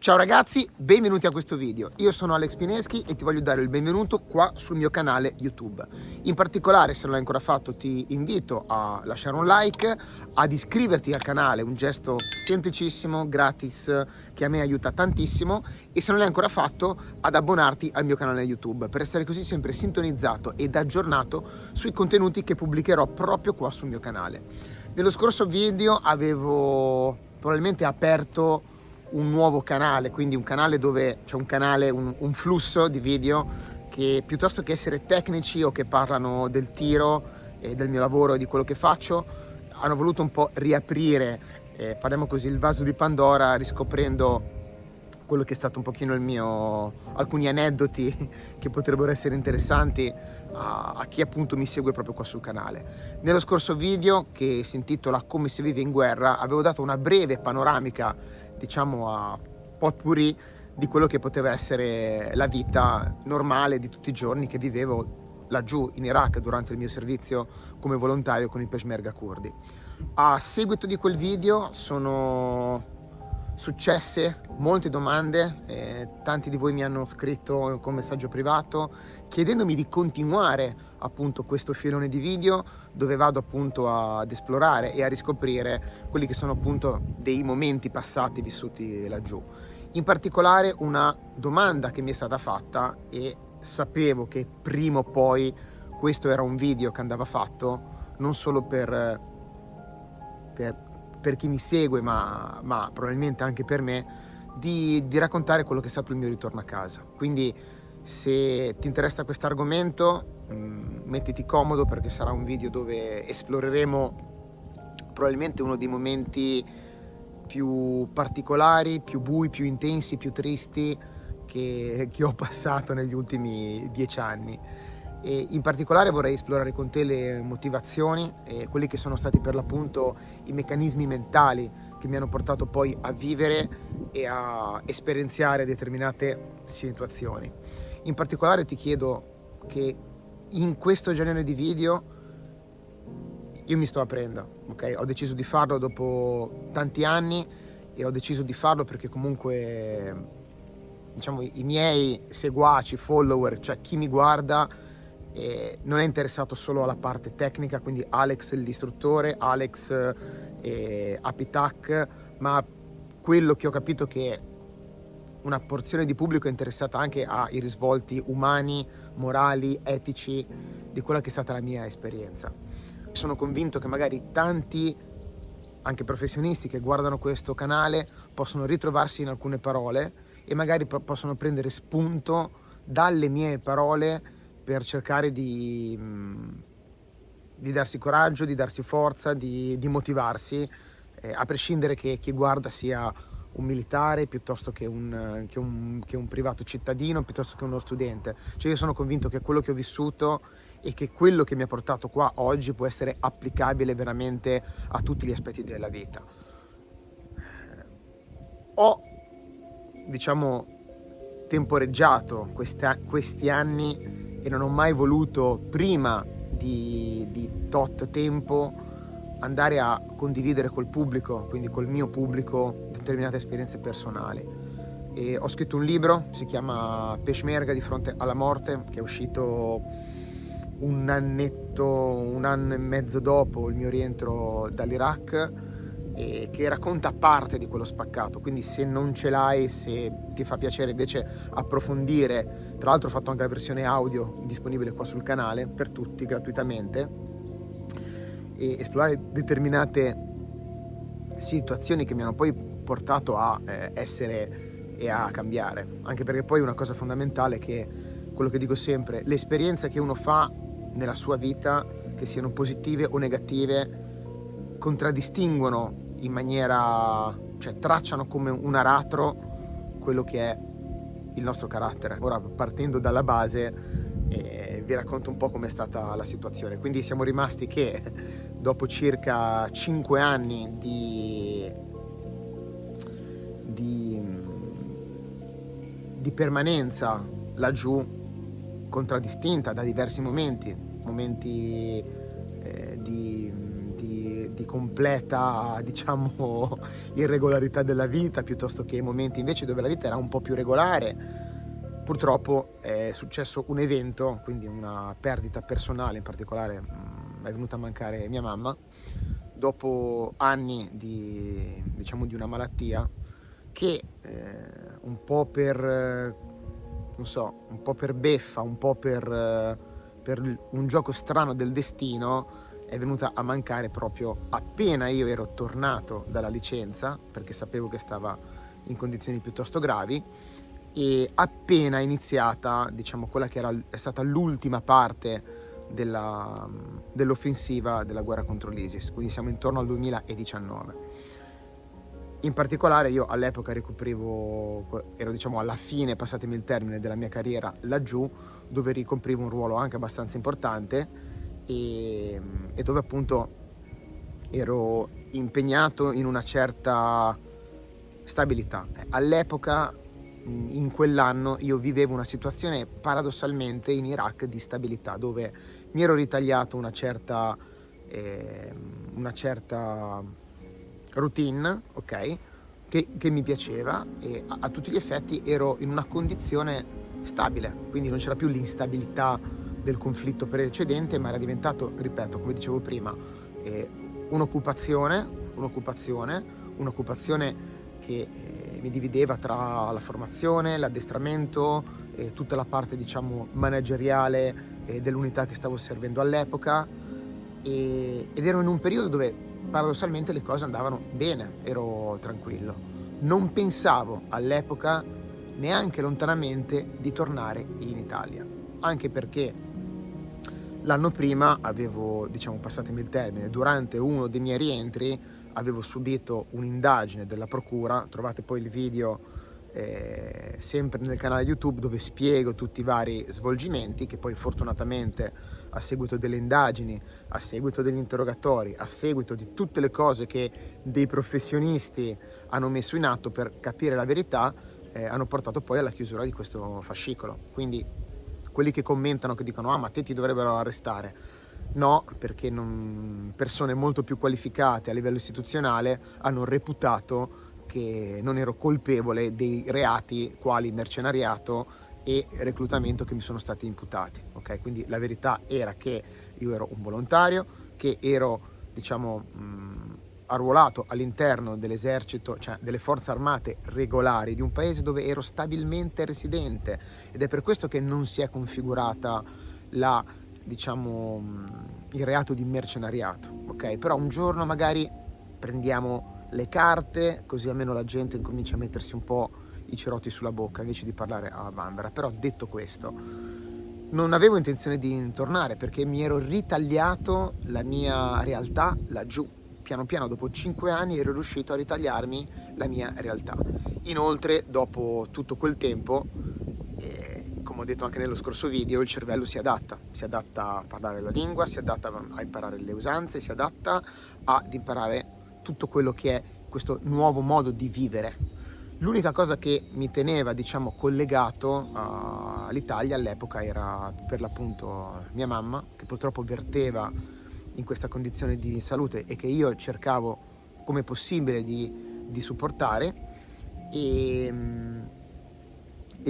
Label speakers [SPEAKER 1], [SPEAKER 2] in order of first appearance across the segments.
[SPEAKER 1] Ciao ragazzi, benvenuti a questo video. Io sono Alex Pineschi e ti voglio dare il benvenuto qua sul mio canale YouTube. In particolare, se non l'hai ancora fatto, ti invito a lasciare un like, ad iscriverti al canale, un gesto semplicissimo, gratis, che a me aiuta tantissimo, e se non l'hai ancora fatto, ad abbonarti al mio canale YouTube per essere così sempre sintonizzato ed aggiornato sui contenuti che pubblicherò proprio qua sul mio canale. Nello scorso video avevo probabilmente aperto un nuovo canale, quindi un canale dove c'è un flusso di video che, piuttosto che essere tecnici o che parlano del tiro e del mio lavoro e di quello che faccio, hanno voluto un po' riaprire, parliamo così, il vaso di Pandora, riscoprendo quello che è stato un pochino alcuni aneddoti che potrebbero essere interessanti a chi appunto mi segue proprio qua sul canale. Nello scorso video, che si intitola Come si vive in guerra, avevo dato una breve panoramica, diciamo a potpourri, di quello che poteva essere la vita normale di tutti i giorni che vivevo laggiù in Iraq durante il mio servizio come volontario con i Peshmerga curdi. A seguito di quel video sono successe molte domande, tanti di voi mi hanno scritto con messaggio privato chiedendomi di continuare appunto questo filone di video dove vado appunto ad esplorare e a riscoprire quelli che sono appunto dei momenti passati vissuti laggiù. In particolare una domanda che mi è stata fatta, e sapevo che prima o poi questo era un video che andava fatto non solo per chi mi segue, ma probabilmente anche per me, di raccontare quello che è stato il mio ritorno a casa. Quindi se ti interessa questo argomento, mettiti comodo, perché sarà un video dove esploreremo probabilmente uno dei momenti più particolari, più bui, più intensi, più tristi che ho passato negli ultimi 10 anni. E in particolare vorrei esplorare con te le motivazioni e quelli che sono stati per l'appunto i meccanismi mentali che mi hanno portato poi a vivere e a esperienziare determinate situazioni. In particolare ti chiedo che in questo genere di video io mi sto aprendo, ok? Ho deciso di farlo dopo tanti anni e ho deciso di farlo perché comunque, diciamo, i miei seguaci, follower, cioè chi mi guarda, non è interessato solo alla parte tecnica, quindi Alex l'istruttore, Alex Apitac, ma quello che ho capito che una porzione di pubblico è interessata anche ai risvolti umani, morali, etici di quella che è stata la mia esperienza. Sono convinto che magari tanti, anche professionisti che guardano questo canale, possono ritrovarsi in alcune parole e magari possono prendere spunto dalle mie parole per cercare di darsi coraggio, di darsi forza, di motivarsi, a prescindere che chi guarda sia un militare piuttosto che un privato cittadino, piuttosto che uno studente. Cioè io sono convinto che quello che ho vissuto e che quello che mi ha portato qua oggi può essere applicabile veramente a tutti gli aspetti della vita. Ho, diciamo, temporeggiato questi anni e non ho mai voluto, prima di tot tempo, andare a condividere col pubblico, quindi col mio pubblico, determinate esperienze personali. E ho scritto un libro, si chiama Peshmerga di fronte alla morte, che è uscito un anno e mezzo dopo il mio rientro dall'Iraq, e che racconta parte di quello spaccato. Quindi se non ce l'hai, se ti fa piacere invece approfondire, tra l'altro ho fatto anche la versione audio disponibile qua sul canale per tutti gratuitamente, e esplorare determinate situazioni che mi hanno poi portato a essere e a cambiare. Anche perché poi una cosa fondamentale, che quello che dico sempre, le esperienze che uno fa nella sua vita, che siano positive o negative, contraddistinguono in maniera, cioè tracciano come un aratro quello che è il nostro carattere. Ora, partendo dalla base, vi racconto un po' com'è stata la situazione. Quindi siamo rimasti che dopo circa 5 anni di permanenza laggiù, contraddistinta da diversi momenti di di completa, diciamo, irregolarità della vita, piuttosto che momenti invece dove la vita era un po' più regolare. Purtroppo è successo un evento, quindi una perdita personale, in particolare è venuta a mancare mia mamma dopo anni di, diciamo, di una malattia che un po' per, non so, un po' per beffa, un po' per un gioco strano del destino, è venuta a mancare proprio appena io ero tornato dalla licenza, perché sapevo che stava in condizioni piuttosto gravi, e appena iniziata, diciamo, quella che è stata l'ultima parte dell'offensiva della guerra contro l'ISIS, quindi siamo intorno al 2019. In particolare io all'epoca ero, diciamo, alla fine, passatemi il termine, della mia carriera laggiù, dove ricoprivo un ruolo anche abbastanza importante e dove appunto ero impegnato in una certa stabilità. All'epoca, in quell'anno, io vivevo una situazione paradossalmente in Iraq di stabilità, dove mi ero ritagliato una certa routine, ok, che mi piaceva, e a tutti gli effetti ero in una condizione stabile, quindi non c'era più l'instabilità del conflitto precedente, ma era diventato, ripeto, come dicevo prima, un'occupazione che mi divideva tra la formazione, l'addestramento e tutta la parte, diciamo, manageriale dell'unità che stavo servendo all'epoca, ed ero in un periodo dove paradossalmente le cose andavano bene, ero tranquillo. Non pensavo all'epoca neanche lontanamente di tornare in Italia, anche perché l'anno prima avevo, diciamo, passatemi il termine, durante uno dei miei rientri avevo subito un'indagine della procura. Trovate poi il video sempre nel canale YouTube, dove spiego tutti i vari svolgimenti che poi fortunatamente, a seguito delle indagini, a seguito degli interrogatori, a seguito di tutte le cose che dei professionisti hanno messo in atto per capire la verità, hanno portato poi alla chiusura di questo fascicolo. Quindi quelli che commentano, che dicono ma te ti dovrebbero arrestare, no, perché persone molto più qualificate a livello istituzionale hanno reputato che non ero colpevole dei reati quali mercenariato e reclutamento che mi sono stati imputati, ok? Quindi la verità era che io ero un volontario, che ero, diciamo, arruolato all'interno dell'esercito, cioè delle forze armate regolari di un paese dove ero stabilmente residente, ed è per questo che non si è configurata il reato di mercenariato, ok? Però un giorno magari prendiamo le carte, così almeno la gente comincia a mettersi un po' i cerotti sulla bocca invece di parlare a vanvera. Però detto questo, non avevo intenzione di tornare, perché mi ero ritagliato la mia realtà laggiù. Piano piano, dopo 5 anni, ero riuscito a ritagliarmi la mia realtà. Inoltre, dopo tutto quel tempo, come ho detto anche nello scorso video, il cervello si adatta a parlare la lingua, si adatta a imparare le usanze, si adatta ad imparare tutto quello che è questo nuovo modo di vivere. L'unica cosa che mi teneva, diciamo, collegato all'Italia all'epoca era per l'appunto mia mamma, che purtroppo verteva in questa condizione di salute e che io cercavo come possibile di supportare, e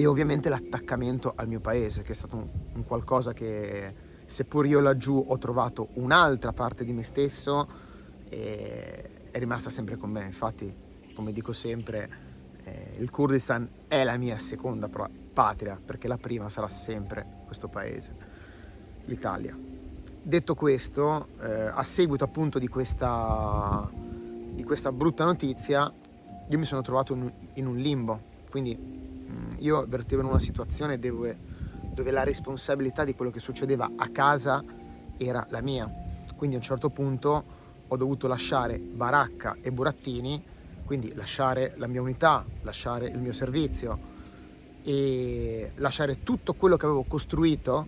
[SPEAKER 1] ovviamente l'attaccamento al mio paese, che è stato un qualcosa che, seppur io laggiù ho trovato un'altra parte di me stesso, è rimasta sempre con me. Infatti, come dico sempre, il Kurdistan è la mia seconda patria, perché la prima sarà sempre questo paese, l'Italia. Detto questo, a seguito appunto di questa brutta notizia, io mi sono trovato in un limbo. Quindi io vertevo in una situazione dove la responsabilità di quello che succedeva a casa era la mia. Quindi a un certo punto ho dovuto lasciare baracca e burattini, quindi lasciare la mia unità, lasciare il mio servizio e lasciare tutto quello che avevo costruito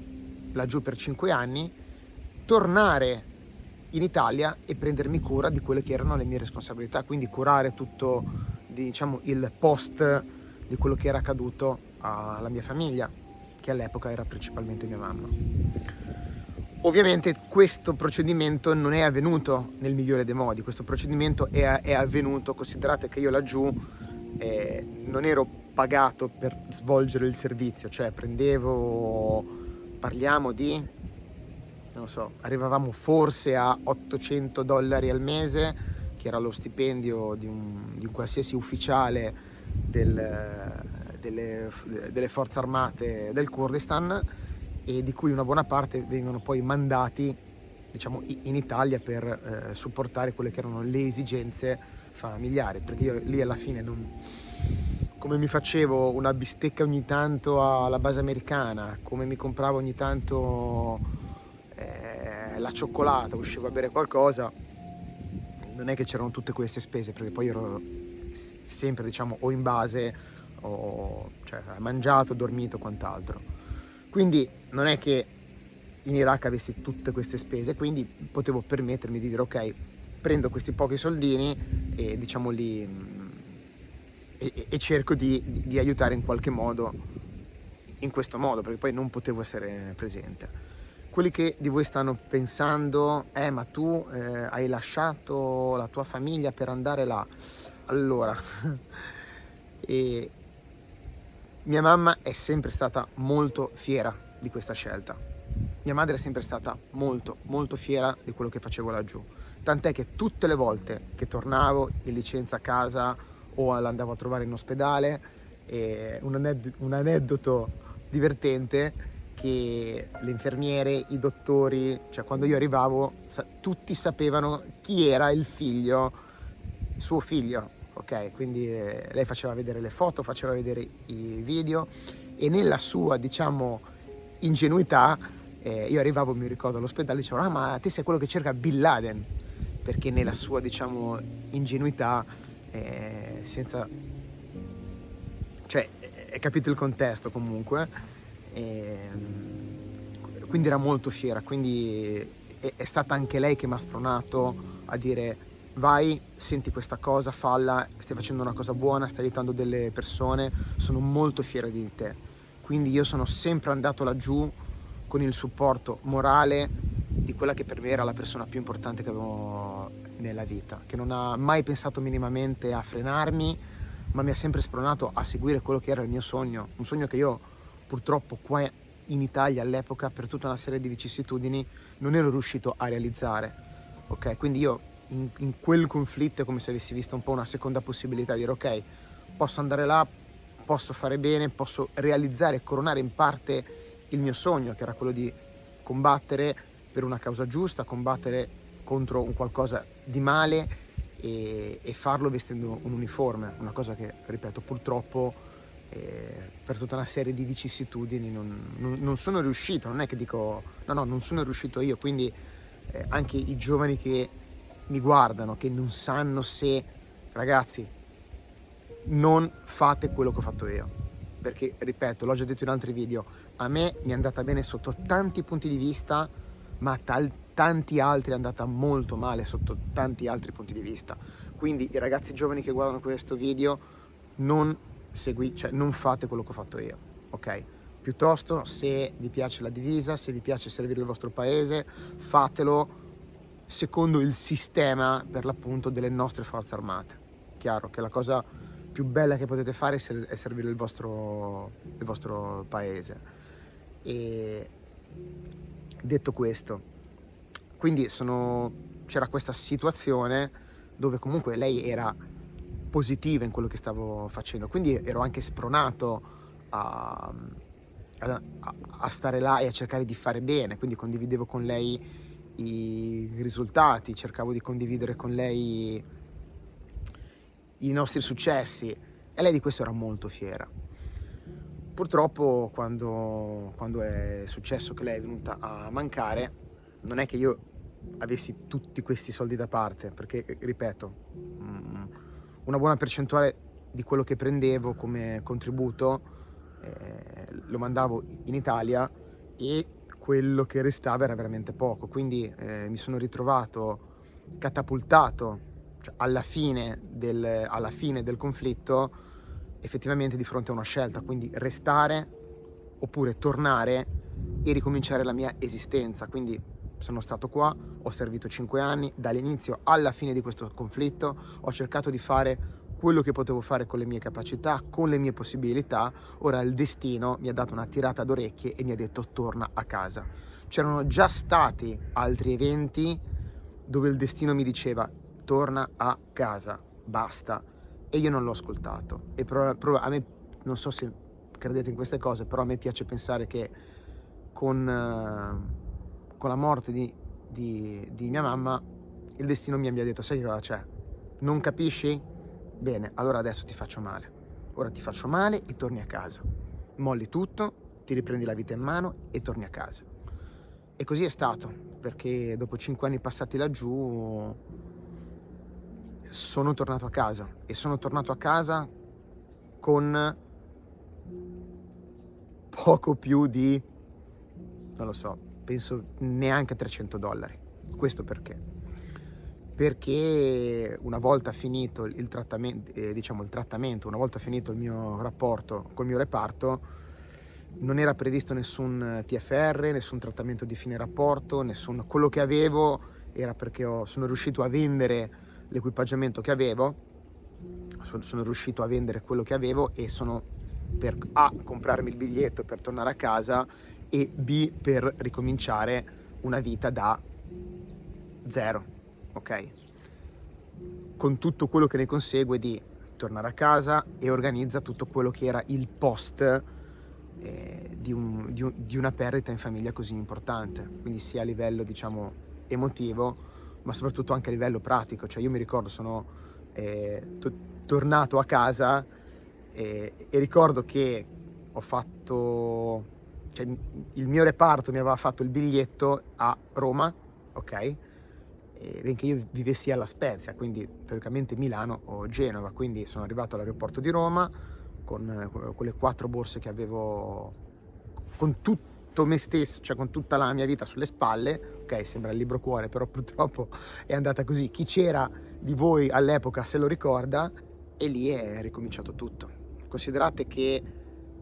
[SPEAKER 1] laggiù per 5 anni, tornare in Italia e prendermi cura di quelle che erano le mie responsabilità, quindi curare tutto, diciamo, il post di quello che era accaduto alla mia famiglia, che all'epoca era principalmente mia mamma. Ovviamente questo procedimento non è avvenuto nel migliore dei modi, questo procedimento è avvenuto, considerate che io laggiù non ero pagato per svolgere il servizio, cioè parliamo di, non so, arrivavamo forse a $800 al mese, che era lo stipendio di un qualsiasi ufficiale delle forze armate del Kurdistan, e di cui una buona parte vengono poi mandati, diciamo, in Italia per supportare quelle che erano le esigenze familiari, perché io lì alla fine come mi facevo una bistecca ogni tanto alla base americana, come mi compravo ogni tanto la cioccolata, uscivo a bere qualcosa, non è che c'erano tutte queste spese, perché poi ero sempre, diciamo, o in base o cioè mangiato, dormito, quant'altro. Quindi non è che in Iraq avessi tutte queste spese, quindi potevo permettermi di dire ok, prendo questi pochi soldini e diciamo e cerco di aiutare in qualche modo, in questo modo, perché poi non potevo essere presente. Quelli che di voi stanno pensando, ma tu hai lasciato la tua famiglia per andare là. Allora, e mia mamma è sempre stata molto fiera di questa scelta. Mia madre è sempre stata molto, molto fiera di quello che facevo laggiù. Tant'è che tutte le volte che tornavo in licenza a casa o l'andavo a trovare in ospedale, un aneddoto divertente, che le infermiere, i dottori, cioè quando io arrivavo, tutti sapevano chi era il suo figlio, ok? Quindi lei faceva vedere le foto, faceva vedere i video, e nella sua, diciamo, ingenuità, io arrivavo, mi ricordo, all'ospedale, dicevo, ah, ma te sei quello che cerca Bin Laden, perché nella sua, diciamo, ingenuità, senza, cioè, capite il contesto comunque, quindi era molto fiera, quindi è stata anche lei che mi ha spronato a dire vai, senti questa cosa, falla, stai facendo una cosa buona, stai aiutando delle persone, sono molto fiera di te. Quindi io sono sempre andato laggiù con il supporto morale di quella che per me era la persona più importante che avevo nella vita, che non ha mai pensato minimamente a frenarmi, ma mi ha sempre spronato a seguire quello che era il mio sogno, un sogno che io purtroppo qua in Italia all'epoca, per tutta una serie di vicissitudini, non ero riuscito a realizzare. Ok, quindi io in quel conflitto è come se avessi visto un po' una seconda possibilità di dire ok, posso andare là, posso fare bene, posso realizzare e coronare in parte il mio sogno, che era quello di combattere per una causa giusta, combattere contro un qualcosa di male e farlo vestendo un uniforme, una cosa che, ripeto, purtroppo per tutta una serie di vicissitudini non sono riuscito. Non è che dico no, non sono riuscito io, quindi anche i giovani che mi guardano, che non sanno, se, ragazzi, non fate quello che ho fatto io, perché, ripeto, l'ho già detto in altri video, a me mi è andata bene sotto tanti punti di vista, ma tanti altri è andata molto male sotto tanti altri punti di vista. Quindi i ragazzi giovani che guardano questo video, non fate quello che ho fatto io, ok? Piuttosto, se vi piace la divisa, se vi piace servire il vostro paese, fatelo secondo il sistema, per l'appunto, delle nostre forze armate. Chiaro che la cosa più bella che potete fare è servire il vostro paese. E detto questo, quindi c'era questa situazione dove comunque lei era positiva in quello che stavo facendo, quindi ero anche spronato a stare là e a cercare di fare bene, quindi condividevo con lei i risultati, cercavo di condividere con lei i nostri successi, e lei di questo era molto fiera. Purtroppo quando è successo che lei è venuta a mancare, non è che io avessi tutti questi soldi da parte, perché, ripeto, una buona percentuale di quello che prendevo come contributo lo mandavo in Italia, e quello che restava era veramente poco, quindi mi sono ritrovato catapultato, cioè alla fine del conflitto, effettivamente di fronte a una scelta, quindi restare oppure tornare e ricominciare la mia esistenza. Quindi sono stato qua, ho servito 5 anni, dall'inizio alla fine di questo conflitto ho cercato di fare quello che potevo fare con le mie capacità, con le mie possibilità. Ora il destino mi ha dato una tirata d'orecchie e mi ha detto torna a casa. C'erano già stati altri eventi dove il destino mi diceva torna a casa, basta, e io non l'ho ascoltato. E a me, non so se credete in queste cose, però a me piace pensare che con la morte di mia mamma il destino mi abbia detto sai che cosa c'è? Non capisci? Bene, allora adesso ti faccio male. Ora ti faccio male e torni a casa. Molli tutto, ti riprendi la vita in mano e torni a casa. E così è stato, perché dopo 5 anni passati laggiù sono tornato a casa. E sono tornato a casa con poco più di, non lo so, penso neanche $300. Questo perché? Perché una volta finito il trattamento, una volta finito il mio rapporto col mio reparto, non era previsto nessun TFR, nessun trattamento di fine rapporto, quello che avevo era perché sono riuscito a vendere l'equipaggiamento che avevo, sono riuscito a vendere quello che avevo e sono per A, comprarmi il biglietto per tornare a casa e B, per ricominciare una vita da zero. Ok, con tutto quello che ne consegue di tornare a casa e organizza tutto quello che era il post di una perdita in famiglia così importante, quindi sia a livello diciamo emotivo ma soprattutto anche a livello pratico. Cioè io mi ricordo sono tornato a casa e ricordo che ho fatto, cioè il mio reparto mi aveva fatto il biglietto a Roma, ok? Benché io vivessi alla Spezia, quindi teoricamente Milano o Genova, quindi sono arrivato all'aeroporto di Roma con le 4 borse che avevo, con tutto me stesso, cioè con tutta la mia vita sulle spalle. Ok, sembra il libro cuore, però purtroppo è andata così. Chi c'era di voi all'epoca se lo ricorda, e lì è ricominciato tutto. Considerate che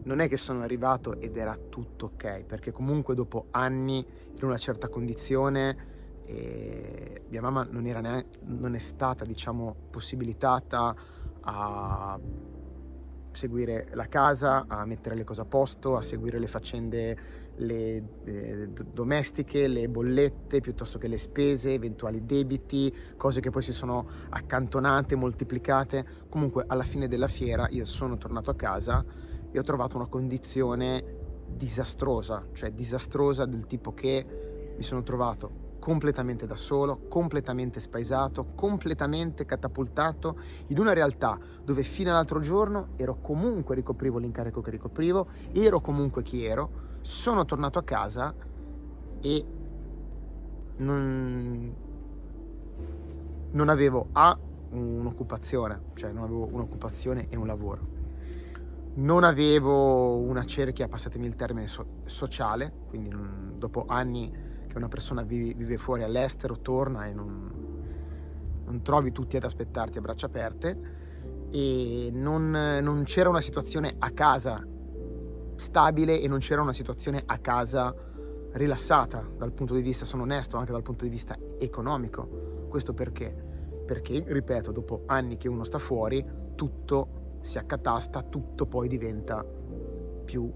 [SPEAKER 1] non è che sono arrivato ed era tutto ok, perché comunque dopo anni in una certa condizione e mia mamma non è stata diciamo possibilitata a seguire la casa, a mettere le cose a posto, a seguire le faccende domestiche, le bollette piuttosto che le spese, eventuali debiti, cose che poi si sono accantonate, moltiplicate. Comunque alla fine della fiera io sono tornato a casa e ho trovato una condizione disastrosa, cioè disastrosa del tipo che mi sono trovato completamente da solo, completamente spaesato, completamente catapultato in una realtà dove fino all'altro giorno ricoprivo l'incarico che ricoprivo, ero comunque chi ero, sono tornato a casa e non avevo un'occupazione, cioè non avevo un'occupazione e un lavoro. Non avevo una cerchia, passatemi il termine, sociale, quindi dopo anni che una persona vive fuori all'estero, torna e non trovi tutti ad aspettarti a braccia aperte, e non c'era una situazione a casa stabile e non c'era una situazione a casa rilassata dal punto di vista, sono onesto, anche dal punto di vista economico. Questo perché? Perché, ripeto, dopo anni che uno sta fuori, tutto si accatasta, tutto poi diventa più,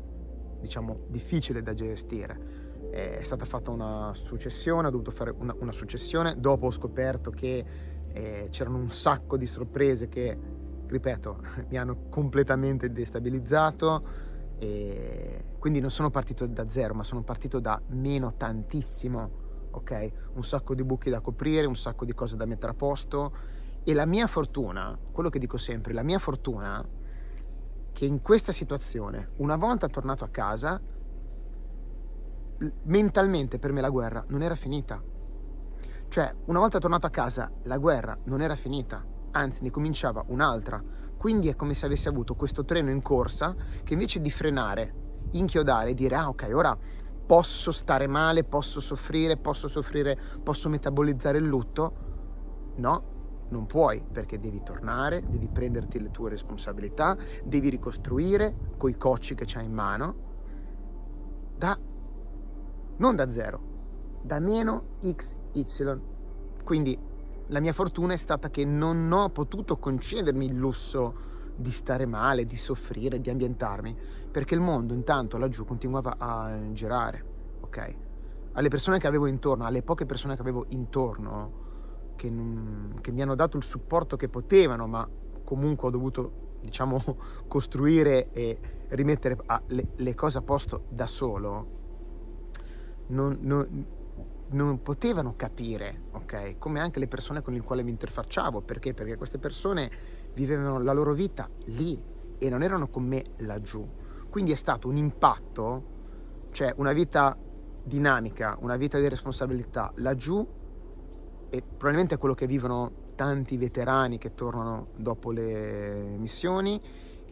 [SPEAKER 1] diciamo, difficile da gestire. È stata fatta una successione, ho dovuto fare una successione, dopo ho scoperto che c'erano un sacco di sorprese che, ripeto, mi hanno completamente destabilizzato, e quindi non sono partito da zero, ma sono partito da meno tantissimo, ok? Un sacco di buchi da coprire, un sacco di cose da mettere a posto. E la mia fortuna, quello che dico sempre, la mia fortuna, che in questa situazione, una volta tornato a casa, mentalmente per me la guerra non era finita. Cioè, una volta tornato a casa, la guerra non era finita, anzi ne cominciava un'altra. Quindi è come se avessi avuto questo treno in corsa che invece di frenare, inchiodare e dire ah ok, ora posso stare male, posso soffrire, posso metabolizzare il lutto, no, non puoi, perché devi tornare, devi prenderti le tue responsabilità, devi ricostruire coi cocci che c'hai in mano da non da 0, da meno XY. Quindi la mia fortuna è stata che non ho potuto concedermi il lusso di stare male, di soffrire, di ambientarmi, perché il mondo intanto laggiù continuava a girare, ok? Alle persone che avevo intorno, alle poche persone che avevo intorno, che mi hanno dato il supporto che potevano, ma comunque ho dovuto, diciamo, costruire e rimettere le cose a posto da solo, non potevano capire, ok? Come anche le persone con le quali mi interfacciavo. Perché? Perché queste persone vivevano la loro vita lì e non erano con me laggiù. Quindi è stato un impatto, cioè una vita dinamica, una vita di responsabilità laggiù, e probabilmente è quello che vivono tanti veterani che tornano dopo le missioni,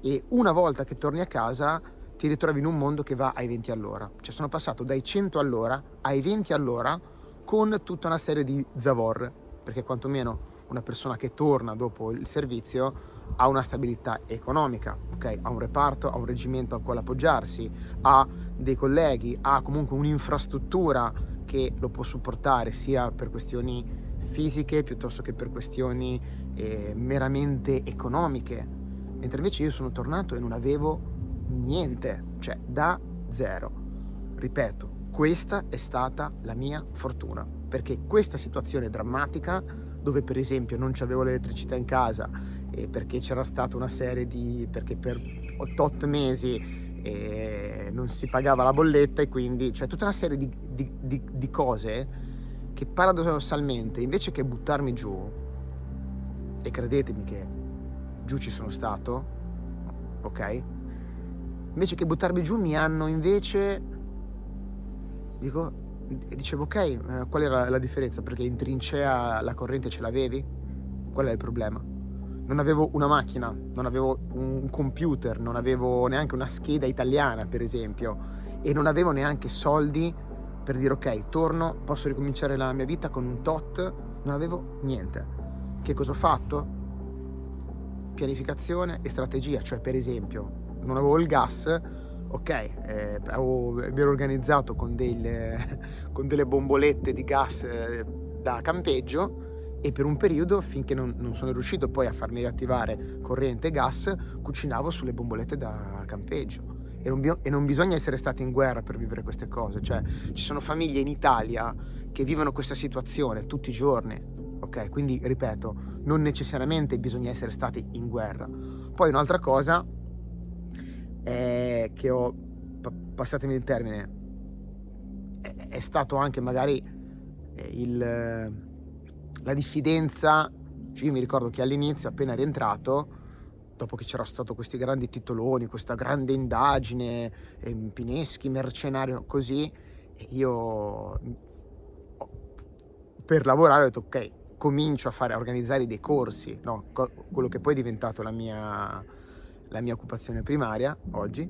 [SPEAKER 1] e una volta che torni a casa ti ritrovi in un mondo che va ai 20 all'ora. Cioè sono passato dai 100 all'ora ai 20 all'ora con tutta una serie di zavor, perché quantomeno una persona che torna dopo il servizio ha una stabilità economica, ok? Ha un reparto, ha un reggimento al quale appoggiarsi, ha dei colleghi, ha comunque un'infrastruttura che lo può supportare sia per questioni fisiche piuttosto che per questioni meramente economiche. Mentre invece io sono tornato e non avevo niente, cioè da 0. Ripeto, questa è stata la mia fortuna, perché questa situazione drammatica, dove per esempio non c'avevo l'elettricità in casa, e perché c'era stata una serie di, perché per 8 mesi non si pagava la bolletta, e quindi cioè tutta una serie di cose che paradossalmente, invece che buttarmi giù, e credetemi che giù ci sono stato, ok? Invece che buttarmi giù mi hanno invece, dicevo ok, qual era la differenza? Perché in trincea la corrente ce l'avevi? Qual è il problema? Non avevo una macchina, non avevo un computer, non avevo neanche una scheda italiana, per esempio, e non avevo neanche soldi per dire ok, torno, posso ricominciare la mia vita con un tot. Non avevo niente. Che cosa ho fatto? Pianificazione e strategia. Cioè, per esempio, non avevo il gas, ok, mi ero organizzato con delle bombolette di gas da campeggio, e per un periodo, finché non sono riuscito poi a farmi riattivare corrente e gas, cucinavo sulle bombolette da campeggio. E non bisogna essere stati in guerra per vivere queste cose. Cioè, ci sono famiglie in Italia che vivono questa situazione tutti i giorni, ok? Quindi, ripeto, non necessariamente bisogna essere stati in guerra. Poi un'altra cosa è che passatemi il termine, è stato anche magari la diffidenza. Cioè, io mi ricordo che all'inizio, appena rientrato, dopo che c'era stato questi grandi titoloni, questa grande indagine, Pineschi, mercenario, così, io per lavorare ho detto ok, comincio a organizzare dei corsi, no? Quello che poi è diventato la mia occupazione primaria oggi.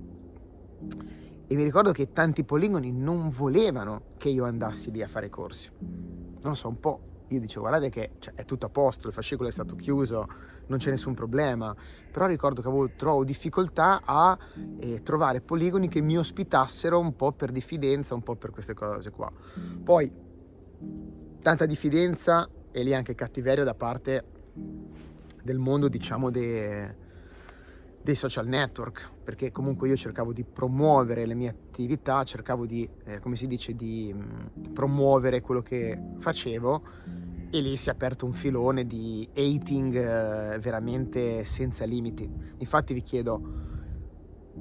[SPEAKER 1] E mi ricordo che tanti poligoni non volevano che io andassi lì a fare corsi. Non lo so, un po'. Io dicevo, guardate che è tutto a posto, il fascicolo è stato chiuso, non c'è nessun problema. Però ricordo che trovo difficoltà a trovare poligoni che mi ospitassero, un po' per diffidenza, un po' per queste cose qua. Poi, tanta diffidenza e lì anche cattiveria da parte del mondo, diciamo, dei social network, perché comunque io cercavo di promuovere le mie attività, cercavo di, come si dice, di promuovere quello che facevo, e lì si è aperto un filone di hating veramente senza limiti. Infatti vi chiedo,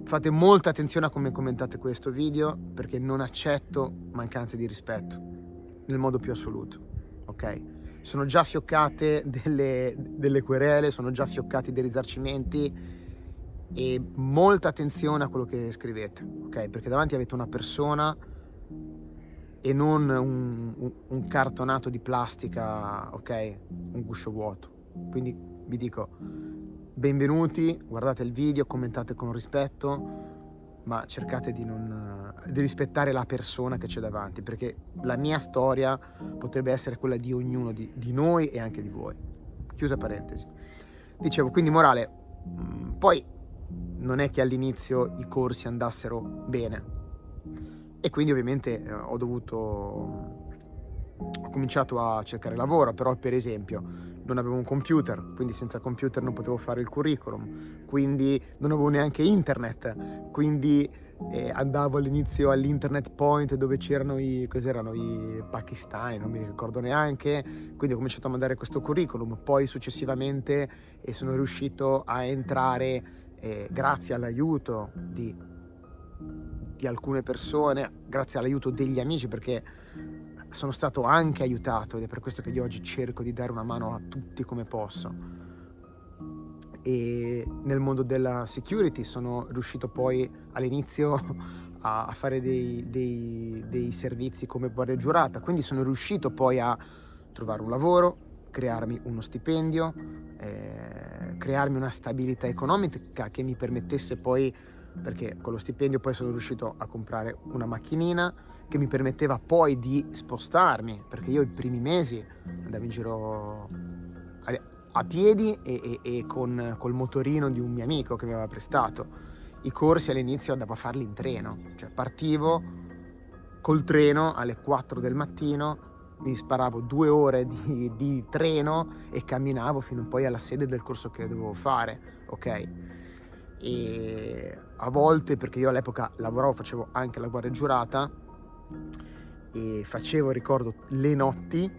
[SPEAKER 1] fate molta attenzione a come commentate questo video, perché non accetto mancanze di rispetto nel modo più assoluto, ok? Sono già fioccate delle querele, sono già fioccati dei risarcimenti, e molta attenzione a quello che scrivete, ok? Perché davanti avete una persona e non un cartonato di plastica, ok? Un guscio vuoto. Quindi vi dico, benvenuti, guardate il video, commentate con rispetto, ma cercate di rispettare la persona che c'è davanti, perché la mia storia potrebbe essere quella di ognuno di noi e anche di voi. Chiusa parentesi. Dicevo, quindi morale, poi non è che all'inizio i corsi andassero bene, E quindi ovviamente ho cominciato a cercare lavoro, però per esempio non avevo un computer, quindi senza computer non potevo fare il curriculum, quindi non avevo neanche internet, quindi andavo all'inizio all'internet point dove c'erano i pakistani, non mi ricordo neanche, quindi ho cominciato a mandare questo curriculum, poi successivamente sono riuscito a entrare grazie all'aiuto di alcune persone, grazie all'aiuto degli amici, perché sono stato anche aiutato ed è per questo che io oggi cerco di dare una mano a tutti come posso. E nel mondo della security sono riuscito poi all'inizio a fare dei servizi come guardia giurata, quindi sono riuscito poi a trovare un lavoro, crearmi uno stipendio, crearmi una stabilità economica che mi permettesse poi, perché con lo stipendio poi sono riuscito a comprare una macchinina che mi permetteva poi di spostarmi, perché io i primi mesi andavo in giro a piedi e col motorino di un mio amico che mi aveva prestato. I corsi all'inizio andavo a farli in treno, cioè partivo col treno alle 4 del mattino, mi sparavo 2 ore di treno e camminavo fino poi alla sede del corso che dovevo fare, ok? E a volte, perché io all'epoca lavoravo, facevo anche la guardia giurata e facevo, ricordo, le notti,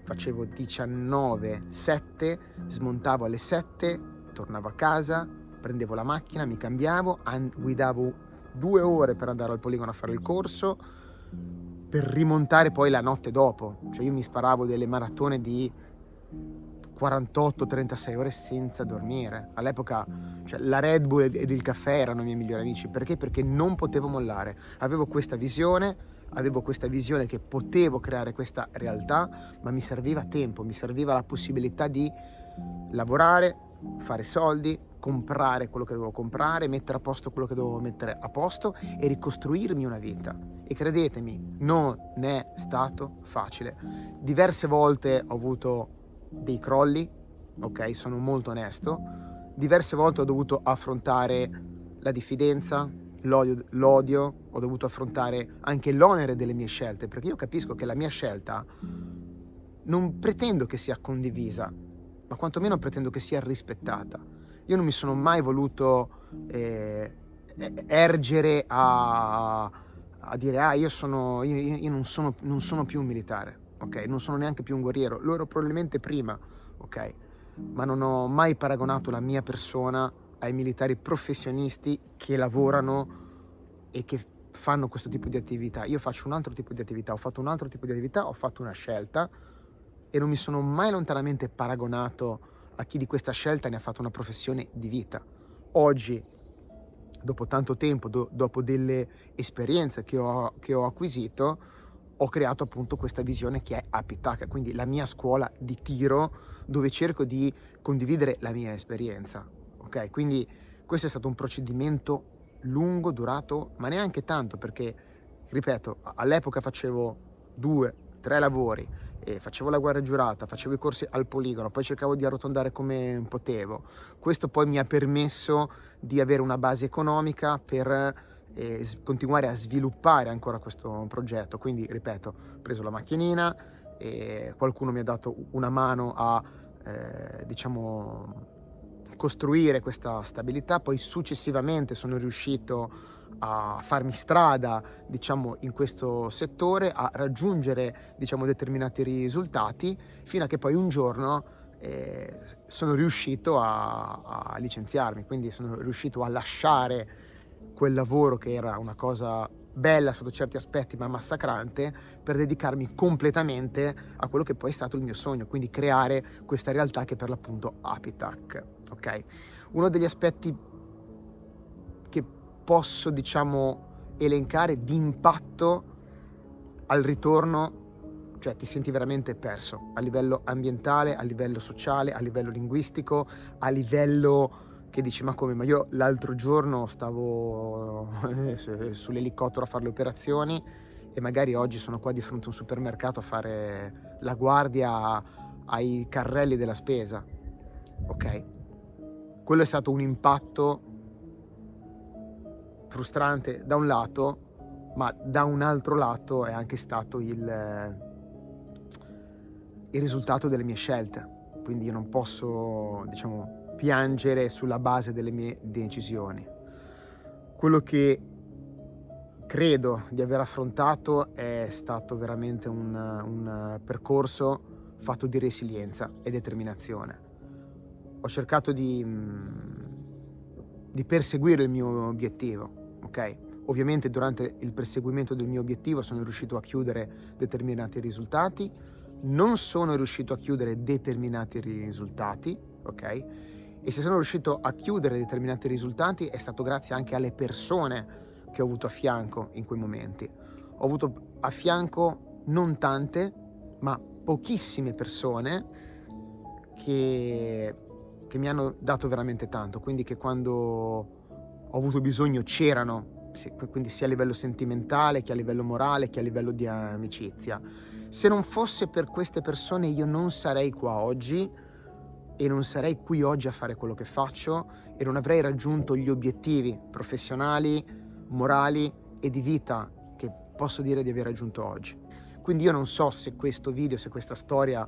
[SPEAKER 1] facevo 19-7, smontavo alle 7, tornavo a casa, prendevo la macchina, mi cambiavo, guidavo 2 ore per andare al poligono a fare il corso, per rimontare poi la notte dopo. Cioè io mi sparavo delle maratone di 48-36 ore senza dormire. All'epoca, cioè, la Red Bull ed il caffè erano i miei migliori amici. Perché? Perché non potevo mollare. Avevo questa visione che potevo creare questa realtà, ma mi serviva tempo, mi serviva la possibilità di lavorare, fare soldi, comprare quello che dovevo comprare, mettere a posto quello che dovevo mettere a posto e ricostruirmi una vita. E credetemi, non è stato facile. Diverse volte ho avuto dei crolli, ok, sono molto onesto. Diverse volte ho dovuto affrontare la diffidenza, l'odio, ho dovuto affrontare anche l'onere delle mie scelte, perché io capisco che la mia scelta non pretendo che sia condivisa, ma quantomeno pretendo che sia rispettata. Io non mi sono mai voluto ergere a dire io non sono più un militare, ok? Non sono neanche più un guerriero, lo ero probabilmente prima, ok? Ma non ho mai paragonato la mia persona ai militari professionisti che lavorano e che fanno questo tipo di attività. Io faccio un altro tipo di attività, ho fatto un altro tipo di attività, ho fatto una scelta e non mi sono mai lontanamente paragonato a chi di questa scelta ne ha fatto una professione di vita. Oggi, dopo tanto tempo, dopo delle esperienze che ho acquisito, ho creato appunto questa visione che è Apitaka, quindi la mia scuola di tiro dove cerco di condividere la mia esperienza, ok? Quindi questo è stato un procedimento lungo, durato, ma neanche tanto, perché, ripeto, all'epoca facevo 2-3 lavori, e facevo la guardia giurata, facevo i corsi al poligono, poi cercavo di arrotondare come potevo. Questo poi mi ha permesso di avere una base economica per continuare a sviluppare ancora questo progetto. Quindi, ripeto, ho preso la macchinina e qualcuno mi ha dato una mano a costruire questa stabilità, poi successivamente sono riuscito a farmi strada, in questo settore, a raggiungere, determinati risultati, fino a che poi un giorno sono riuscito a licenziarmi, quindi sono riuscito a lasciare quel lavoro che era una cosa bella sotto certi aspetti ma massacrante, per dedicarmi completamente a quello che poi è stato il mio sogno, quindi creare questa realtà che è per l'appunto Apitac, ok? Uno degli aspetti che posso elencare di impatto al ritorno, cioè ti senti veramente perso a livello ambientale, a livello sociale, a livello linguistico, a livello che dici ma come, ma io l'altro giorno stavo sull'elicottero a fare le operazioni e magari oggi sono qua di fronte a un supermercato a fare la guardia ai carrelli della spesa, ok? Quello è stato un impatto frustrante da un lato, ma da un altro lato è anche stato il risultato delle mie scelte. Quindi io non posso, diciamo, piangere sulla base delle mie decisioni. Quello che credo di aver affrontato è stato veramente un percorso fatto di resilienza e determinazione. Ho cercato di perseguire il mio obiettivo, ok? Ovviamente durante il perseguimento del mio obiettivo sono riuscito a chiudere determinati risultati, non sono riuscito a chiudere determinati risultati, ok? E se sono riuscito a chiudere determinati risultati è stato grazie anche alle persone che ho avuto a fianco in quei momenti. Ho avuto a fianco non tante, ma pochissime persone che mi hanno dato veramente tanto, quindi che quando ho avuto bisogno c'erano, quindi sia a livello sentimentale, che a livello morale, che a livello di amicizia. Se non fosse per queste persone io non sarei qua oggi e non sarei qui oggi a fare quello che faccio e non avrei raggiunto gli obiettivi professionali, morali e di vita che posso dire di aver raggiunto oggi. Quindi io non so se questo video, se questa storia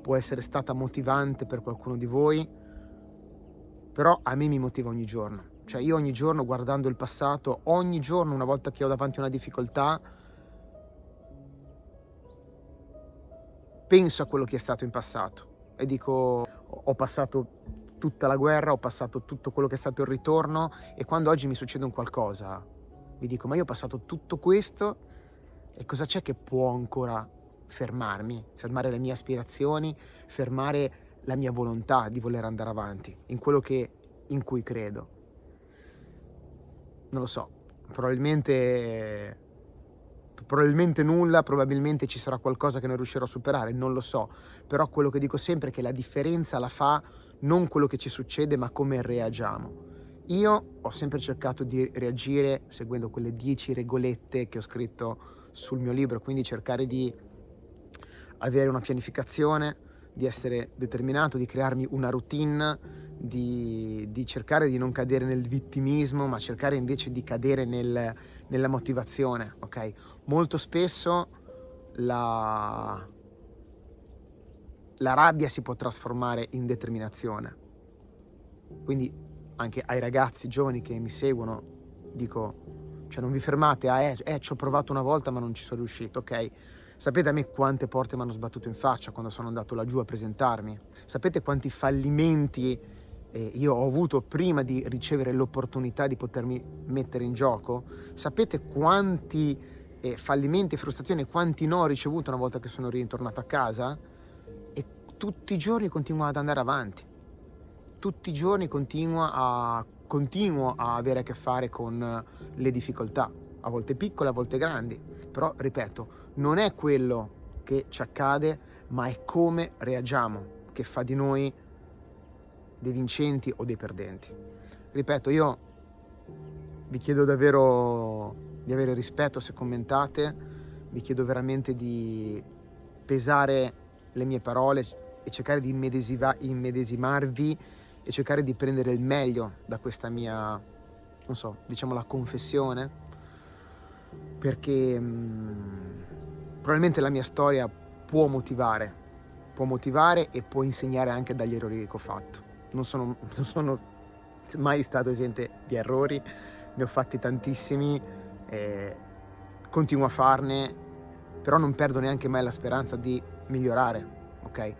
[SPEAKER 1] può essere stata motivante per qualcuno di voi, però a me mi motiva ogni giorno. Cioè io ogni giorno guardando il passato, ogni giorno una volta che ho davanti una difficoltà, penso a quello che è stato in passato e dico ho passato tutta la guerra, ho passato tutto quello che è stato il ritorno e quando oggi mi succede un qualcosa vi dico ma io ho passato tutto questo e cosa c'è che può ancora fermarmi, fermare le mie aspirazioni, fermare la mia volontà di voler andare avanti in quello in cui credo. Non lo so, probabilmente nulla, probabilmente ci sarà qualcosa che non riuscirò a superare, non lo so, però quello che dico sempre è che la differenza la fa non quello che ci succede ma come reagiamo. Io ho sempre cercato di reagire seguendo quelle 10 regolette che ho scritto sul mio libro, quindi cercare di avere una pianificazione, di essere determinato, di crearmi una routine, di cercare di non cadere nel vittimismo, ma cercare invece di cadere nella motivazione, ok? Molto spesso la rabbia si può trasformare in determinazione. Quindi anche ai ragazzi giovani che mi seguono dico, cioè non vi fermate ci ho provato una volta ma non ci sono riuscito, ok? Sapete a me quante porte mi hanno sbattuto in faccia quando sono andato laggiù a presentarmi? Sapete quanti fallimenti io ho avuto prima di ricevere l'opportunità di potermi mettere in gioco? Sapete quanti fallimenti e frustrazioni, quanti no ho ricevuto una volta che sono ritornato a casa? E tutti i giorni continuo ad andare avanti. Tutti i giorni continuo a avere a che fare con le difficoltà, a volte piccole, a volte grandi. Però, ripeto, non è quello che ci accade, ma è come reagiamo che fa di noi dei vincenti o dei perdenti. Ripeto, io vi chiedo davvero di avere rispetto se commentate, vi chiedo veramente di pesare le mie parole e cercare di immedesimarvi e cercare di prendere il meglio da questa mia, non so, diciamo la confessione, perché probabilmente la mia storia può motivare e può insegnare anche dagli errori che ho fatto. Non sono mai stato esente di errori, ne ho fatti tantissimi, continuo a farne, però non perdo neanche mai la speranza di migliorare, ok?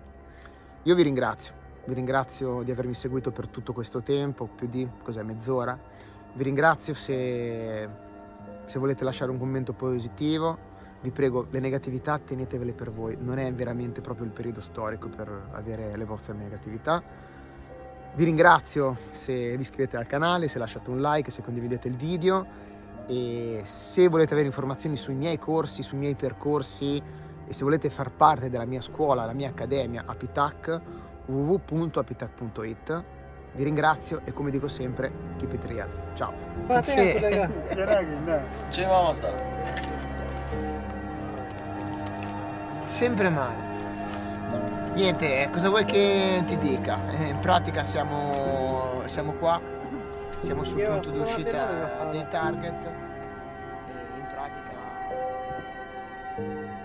[SPEAKER 1] Io vi ringrazio di avermi seguito per tutto questo tempo, più di, mezz'ora. Vi ringrazio se volete lasciare un commento positivo. Vi prego, le negatività tenetevele per voi, non è veramente proprio il periodo storico per avere le vostre negatività. Vi ringrazio se vi iscrivete al canale, se lasciate un like, se condividete il video e se volete avere informazioni sui miei corsi, sui miei percorsi e se volete far parte della mia scuola, la mia accademia Apitac, www.apitac.it. Vi ringrazio e come dico sempre, keep it real. Ciao.
[SPEAKER 2] Ci vamos a stare.
[SPEAKER 1] Sempre male. Niente, cosa vuoi che ti dica? In pratica siamo qua, siamo sul punto d'uscita dei target e in pratica ciao.